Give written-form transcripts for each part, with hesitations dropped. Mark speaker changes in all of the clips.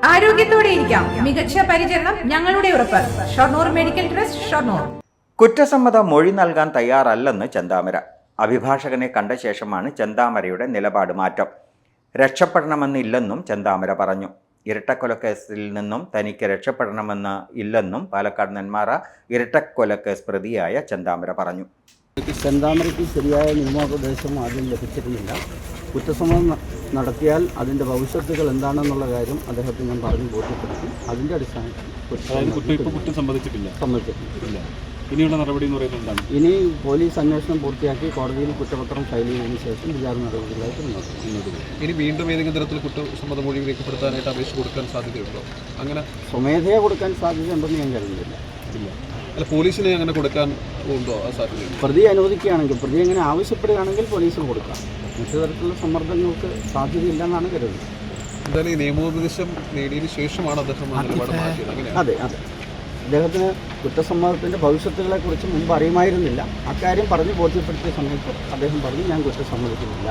Speaker 1: ആരോഗ്യത്തോടെ ഇരിക്കാം. മികച്ച പരിചരണം ഞങ്ങളുടെ ഉറപ്പ്. Shoranur medical trust, Shoranur.
Speaker 2: കുറ്റസമ്മത മൊഴി നൽകാൻ തയ്യാറല്ലെന്ന് ചെന്താമര. അഭിഭാഷകനെ കണ്ട ശേഷമാണ് ചെന്താമരയുടെ നിലപാട് മാറ്റം. രക്ഷപ്പെടണമെന്നില്ലെന്നും ചെന്താമര പറഞ്ഞു. ഇരട്ടക്കൊലക്കേസിൽ നിന്നും തനിക്ക് രക്ഷപ്പെടണമെന്ന് ഇല്ലെന്നും പാലക്കാട് നെന്മാറ ഇരട്ടക്കൊലക്കേസ് പ്രതിയായ ചെന്താമര പറഞ്ഞു.
Speaker 3: ചെന്താമരയ്ക്ക് ശരിയായ നിയമോപദേശം ആദ്യം ലഭിച്ചിരുന്നില്ല. കുറ്റസമ്മതം നടത്തിയാൽ അതിൻ്റെ ഭവിഷ്യത്തുകൾ എന്താണെന്നുള്ള കാര്യം അദ്ദേഹത്തിന് ഞാൻ പറഞ്ഞു ബോധ്യപ്പെടുത്തി. അതിൻ്റെ അടിസ്ഥാനത്തിൽ സമ്മതിച്ചിട്ടില്ല.
Speaker 4: ഇനിയുള്ള നടപടി എന്ന് പറയുന്നത് എന്താണ്?
Speaker 3: ഇനി പോലീസ് അന്വേഷണം പൂർത്തിയാക്കി കോടതിയിൽ കുറ്റപത്രം ഫയൽ ചെയ്തതിനു ശേഷം വിചാരണ നടപടികളായിട്ട് മുന്നോട്ട് പോകും.
Speaker 4: ഇനി വീണ്ടും ഏതെങ്കിലും തരത്തിൽ കുറ്റസമ്മത മൊഴി രേഖപ്പെടുത്താനായിട്ട് അപേക്ഷ കൊടുക്കാൻ സാധ്യതയുണ്ടോ? അങ്ങനെ
Speaker 3: സ്വമേധയാ കൊടുക്കാൻ സാധ്യതയുണ്ടെന്ന് ഞാൻ കരുതുന്നില്ല.
Speaker 4: ഇല്ല. അല്ല, പോലീസിനെ അങ്ങനെ കൊടുക്കാൻ ഉണ്ടോ ആ സാധ്യത?
Speaker 3: പ്രതി അനുവദിക്കുകയാണെങ്കിൽ, പ്രതി അങ്ങനെ ആവശ്യപ്പെടുകയാണെങ്കിൽ പോലീസിന് കൊടുക്കാം. മറ്റു തരത്തിലുള്ള സമ്മർദ്ദങ്ങൾക്ക് സാധ്യതയില്ലെന്നാണ് കരുതുന്നത്.
Speaker 4: എന്തായാലും ഈ നിയമോപദേശം നേടിയതിനു ശേഷമാണ് അദ്ദേഹം നിലപാട് മാറ്റിയത്.
Speaker 3: അതെ. അദ്ദേഹത്തിന് കുറ്റസമ്മതത്തിൻ്റെ ഭവിഷ്യത്തുകളെക്കുറിച്ച് മുമ്പ് അറിയുമായിരുന്നില്ല. അക്കാര്യം പറഞ്ഞ് ബോധ്യപ്പെടുത്തിയ സമയത്ത് അദ്ദേഹം പറഞ്ഞു, ഞാൻ കുറ്റസമ്മതിക്കുന്നില്ല.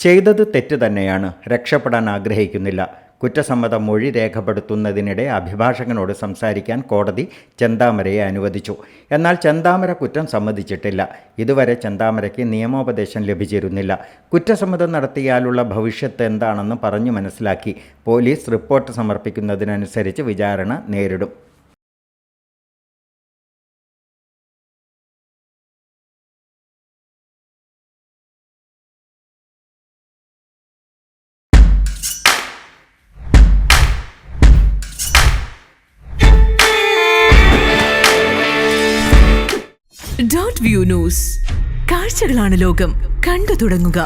Speaker 2: ചെയ്തത് തെറ്റ് തന്നെയാണ്, രക്ഷപ്പെടാൻ ആഗ്രഹിക്കുന്നില്ല. കുറ്റസമ്മത മൊഴി രേഖപ്പെടുത്തുന്നതിനിടെ അഭിഭാഷകനോട് സംസാരിക്കാൻ കോടതി ചെന്താമരയെ അനുവദിച്ചു. എന്നാൽ ചെന്താമര കുറ്റം സമ്മതിച്ചിട്ടില്ല. ഇതുവരെ ചെന്താമരയ്ക്ക് നിയമോപദേശം ലഭിച്ചിരുന്നില്ല. കുറ്റസമ്മതം നടത്തിയാലുള്ള ഭവിഷ്യത്ത് എന്താണെന്ന് പറഞ്ഞു മനസ്സിലാക്കി. പോലീസ് റിപ്പോർട്ട് സമർപ്പിക്കുന്നതിനനുസരിച്ച് വിചാരണ നേരിടും.
Speaker 5: Dot view news. കാഴ്ചകളാണ് ലോകം. കണ്ടു തുടങ്ങുക.